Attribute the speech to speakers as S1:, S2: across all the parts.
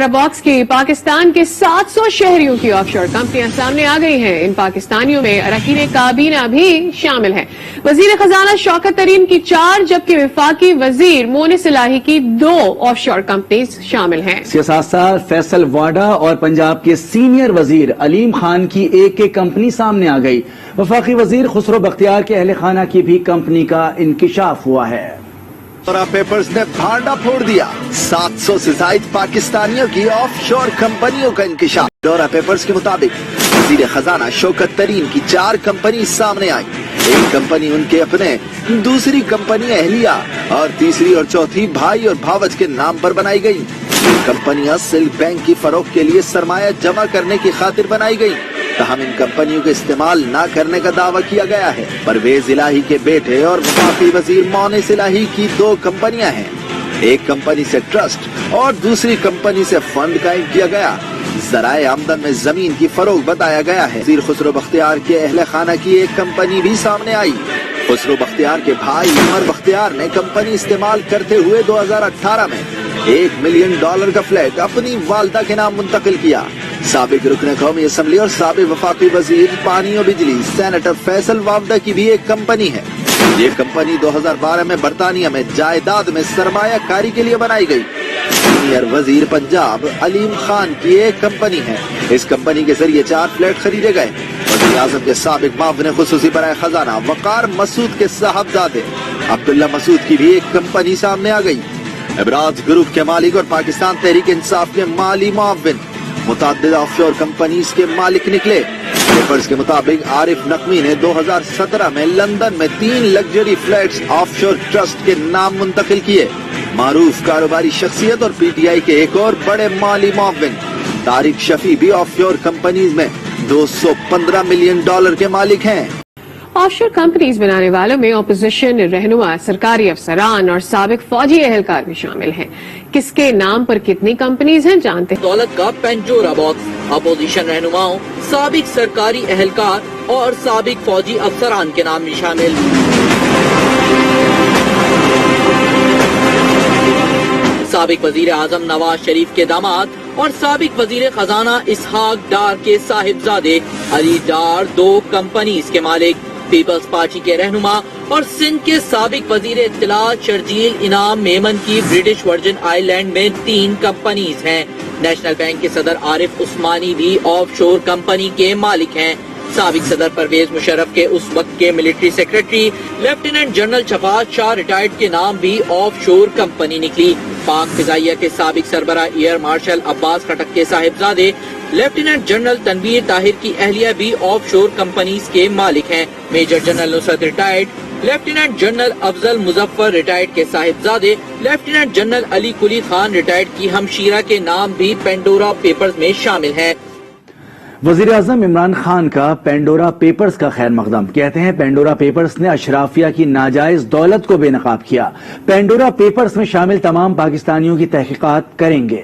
S1: Pandora box की पाकिस्तान के 700 शहरियों की ऑफशोर कंपनियां सामने आ गई हैं। इन पाकिस्तानियों में अरकान काबीना भी शामिल हैं। वजीर खजाना शौकत तरीन की 4 जबकि वफाकी वजीर मोनिस इलाही की 2 ऑफशोर कंपनीज शामिल हैं।
S2: सियासतदान फैसल वाडा और पंजाब के सीनियर वजीर अलीम खान की एक कंपनी सामने आ गई। वफाकी वजीर खुसरो बख्तियार के अहल खाना की भी कंपनी का इंकिशाफ हुआ है।
S3: पंडोरा पेपर्स ने भांडा फोड़ दिया। 700 से ज्यादा पाकिस्तानियों की ऑफशोर कंपनियों का इंकिशाफ। पंडोरा पेपर्स के मुताबिक वजीर खजाना शौकत तरीन की 4 कंपनी सामने आई। एक कंपनी उनके अपने, दूसरी कंपनी अहलिया और तीसरी और चौथी भाई और भावज के नाम पर बनाई गई। कंपनियां सिल्क बैंक की फरोख्त के लिए सरमाया जमा करने की खातिर बनाई गई। तहम इन कंपनियों के इस्तेमाल न करने का दावा किया गया है। परवेज इलाही के बेटे और वफाकी वजीर मोनिस इलाही की 2 कंपनियां हैं। एक कंपनी से ट्रस्ट और दूसरी कंपनी से फंड कायम किया गया। ज़राए आमदन में जमीन की फरोख्त बताया गया है। वजीर खुसरो बख्तियार के अहले खाना की एक कंपनी भी सामने आई। खुसरो बख्तियार के भाई उमर बख्तियार ने कंपनी इस्तेमाल करते हुए 2018 में $1 मिलियन का फ्लैट अपनी वालदा के नाम मुंतकिल किया। साबिक रुकने कौमी असम्बली और साबिक वफाकी वजीर पानी और बिजली सेनेटर फैसल वावदा की भी एक कंपनी है। ये कंपनी 2012 में बरतानिया में जायदाद में सरमायाकारी के लिए बनाई गई। सीनियर वजीर पंजाब अलीम खान की एक कंपनी है। इस कंपनी के जरिए 4 फ्लैट खरीदे गए। वज़ीर आज़म के साबिक मुआविन खुसूसी बराए खजाना वकार मसूद के साहबजादे अब्दुल्ला मसूद की भी एक कंपनी सामने आ गई। इबराज ग्रुप के मालिक और पाकिस्तान तहरीक इंसाफ के माली मुआविन मुतअद्दिद ऑफशोर कंपनीज के मालिक निकले। पेपर्स के मुताबिक आरिफ नकवी ने 2017 में लंदन में 3 लग्जरी फ्लैट्स ऑफशोर ट्रस्ट के नाम मुंतकिल किए। मारूफ कारोबारी शख्सियत और पीटीआई के एक और बड़े माली मुआविन तारिक शफी भी ऑफशोर कंपनीज में $215 मिलियन के मालिक हैं।
S1: ऑफशोर कंपनीज बनाने वालों में अपोजिशन रहनुमा, सरकारी अफसरान और साबिक फौजी एहलकार भी शामिल हैं। किसके नाम पर कितनी कंपनीज हैं जानते हैं।
S4: दौलत का पेंडोरा बॉक्स अपोजिशन रहनुमाओं, साबिक सरकारी एहलकार और साबिक फौजी अफसरान के नाम भी शामिल। साबिक वजीर आजम नवाज शरीफ के दामाद और साबिक वजीर खजाना इसहाक डार के साहिबजादे अली डार 2 कंपनीज के मालिक। पीपल्स पार्टी के रहनुमा और सिंध के साबिक वजीर इत्तलात शर्जील इनाम मेमन की ब्रिटिश वर्जिन आइलैंड में 3 कंपनीज हैं। नेशनल बैंक के सदर आरिफ उस्मानी भी ऑफशोर कंपनी के मालिक हैं। साबिक सदर परवेज मुशर्रफ के उस वक्त के military secretary lieutenant general Shafaat Shah retired के नाम भी ऑफशोर कंपनी निकली। पाक फिजाइया के साबिक सरबरा एयर मार्शल अब्बास खटक के साहिबजादे लेफ्टिनेंट जनरल तनवीर ताहिर की अहलिया भी ऑफशोर कंपनीज के मालिक हैं। Major general Nusrat retired, lieutenant general Afzal Muzaffar retired के साहिबजादे lieutenant general Ali Kuli Khan retired की हमशीरा के नाम भी पेंडोरा पेपर्स में शामिल हैं।
S2: वजीर आजम इमरान खान का पेंडोरा पेपर्स का खैर मकदम। कहते हैं पेंडोरा पेपर्स ने अशराफिया की नाजायज दौलत को बेनकाब किया। पेंडोरा पेपर्स में शामिल तमाम पाकिस्तानियों की तहकीकात करेंगे।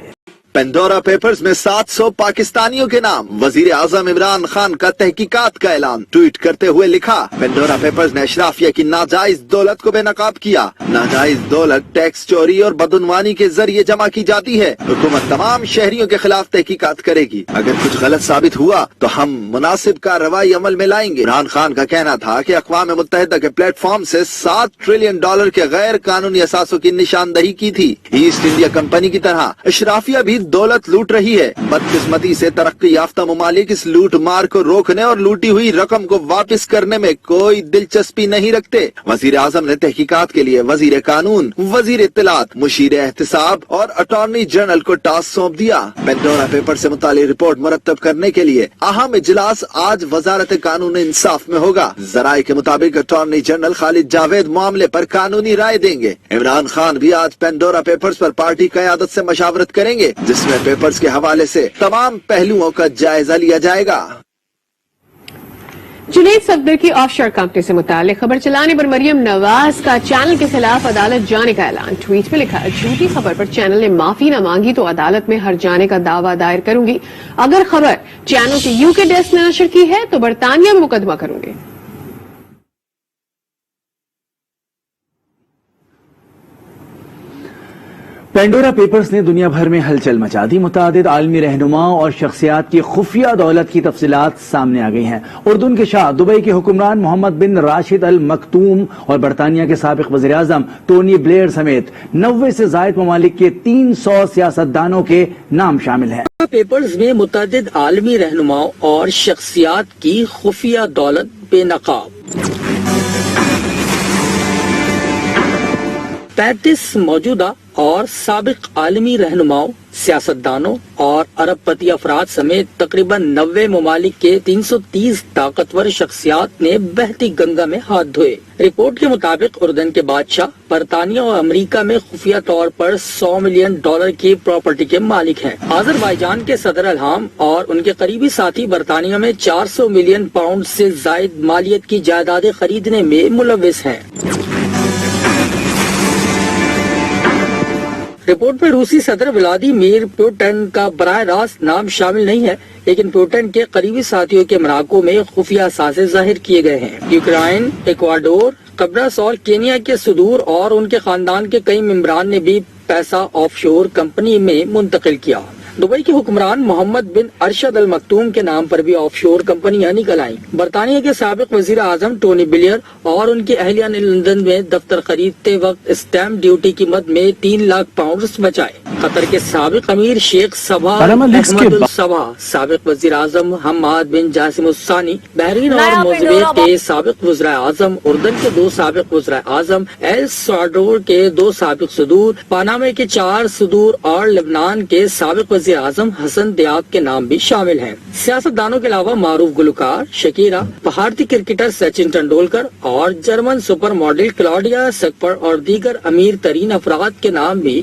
S3: पेंडोरा पेपर्स में 700 पाकिस्तानियों के नाम। वजीर आजम इमरान खान का तहकीकात का ऐलान। ट्वीट करते हुए लिखा, पेंडोरा पेपर्स ने अशराफिया की नाजायज दौलत को बेनकाब किया। नाजायज दौलत टैक्स चोरी और बदउनवानी के जरिए जमा की जाती है। हुकूमत तमाम शहरियों के खिलाफ तहकीकात करेगी। अगर कुछ गलत साबित हुआ तो हम मुनासिब कार्रवाई अमल में लाएंगे। इमरान खान का कहना था कि अक़वाम मुत्तहिदा के प्लेटफॉर्म से $7 ट्रिलियन के गैर कानूनी असासों की निशानदही की थी। ईस्ट इंडिया कंपनी की तरह अशराफिया भी दौलत लूट रही है। बदकिस्मती से तरक्की याफ्ता ममालिक इस लूट मार को रोकने और लूटी हुई रकम को वापस करने में कोई दिलचस्पी नहीं रखते। वजीर आजम ने तहकीकात के लिए वजीर कानून, वजीर इत्तलात, मुशीर एहतिसाब और अटॉर्नी जनरल को टास्क सौंप दिया। पेंडोरा पेपर से मुतालिक रिपोर्ट मुरत्तब करने के लिए अहम इजलास आज वजारत कानून इंसाफ में होगा। जराये के मुताबिक अटॉर्नी जनरल खालिद जावेद मामले पर कानूनी राय देंगे। इमरान खान भी आज पेंडोरा पेपर्स पर पार्टी क़यादत से मशावरत करेंगे, जिसमें पेपर्स के हवाले से तमाम पहलुओं का जायजा लिया जाएगा।
S1: जुनैद सफदर की ऑफशोर कंपनी से मुताल्लिक खबर चलाने पर मरियम नवाज का चैनल के खिलाफ अदालत जाने का ऐलान। ट्वीट में लिखा, झूठी खबर पर चैनल ने माफी न मांगी तो अदालत में हर जाने का दावा दायर करूंगी। अगर खबर चैनल के यूके डेस्क ने नशर की है तो बरतानिया में मुकदमा करूंगी।
S2: पेंडोरा पेपर्स ने दुनिया भर में हलचल मचा दी। मुतादिद आलमी रहनुमाओं और शख्सियात की खुफिया दौलत की तफसीलात सामने आ गई हैं। उर्दून के शाह, दुबई के हुक्मरान मोहम्मद बिन राशिद अल मकतूम और बरतानिया के साबिक वज़ीर आज़म टोनी ब्लेयर समेत 90 से ज़ायद ममालिक के 300 सियासतदानों के नाम शामिल हैं।
S4: पेपर्स में मुतअद्दिद आलमी रहनुमाओं और शख्सियात की खुफिया दौलत बेनकाब। 35 मौजूदा और साबिक आलमी रहनुमाओं, सियासतदानों और अरबपति अफराद समेत तकरीबन 90 ममालिक के 330 ताकतवर शख्सियात ने बहती गंगा में हाथ धोए। रिपोर्ट के मुताबिक उर्दन के बादशाह बरतानिया और अमेरिका में खुफिया तौर पर $100 मिलियन की प्रॉपर्टी के मालिक हैं। आज़रबाईजान के सदर अल्हाम और उनके करीबी साथी बरतानिया में 400 मिलियन पाउंड से जायद मालियत की जायदादें खरीदने में मुलव्विस हैं। रिपोर्ट में रूसी सदर व्लादिमीर पुतिन का बराह रास्त नाम शामिल नहीं है, लेकिन पुतिन के करीबी साथियों के मराकों में खुफिया साज़े जाहिर किए गए हैं। यूक्रेन, इक्वाडोर, कब्रस और केनिया के सुदूर और उनके खानदान के कई मेंबरान ने भी पैसा ऑफशोर कंपनी में मुंतकिल किया। दुबई के हुक्मरान मोहम्मद बिन अरशद अल मकतूम के नाम पर भी ऑफशोर कंपनियां निकल आईं। बरतानिया के साबिक वजीर आजम टोनी ब्लेयर और उनकी अहलिया ने लंदन में दफ्तर खरीदते वक्त स्टैम्प ड्यूटी की मद में 3 लाख पाउंड बचाए। कतर के साबिक अमीर शेख सबा अहमद सबा, साबिक वजीर आजम हम्माद बिन जासिम उस्सानी, बहरीन और मोज़ेक के साबिक वज़ीर आजम, उर्दन के 2 साबिक वज़ीर आजम, एल साल्वाडोर के 2 साबिक सदूर, पनामा के 4 सदूर और लेबनान के साबिक वज़ीर आजम हसन दियाब के नाम भी शामिल हैं। सियासतदानों के अलावा मारूफ गुलकार शकीरा, भारतीय क्रिकेटर सचिन तेंदुलकर और जर्मन सुपर मॉडल क्लॉडिया सकपर और दीगर अमीर तरीन अफराद के नाम भी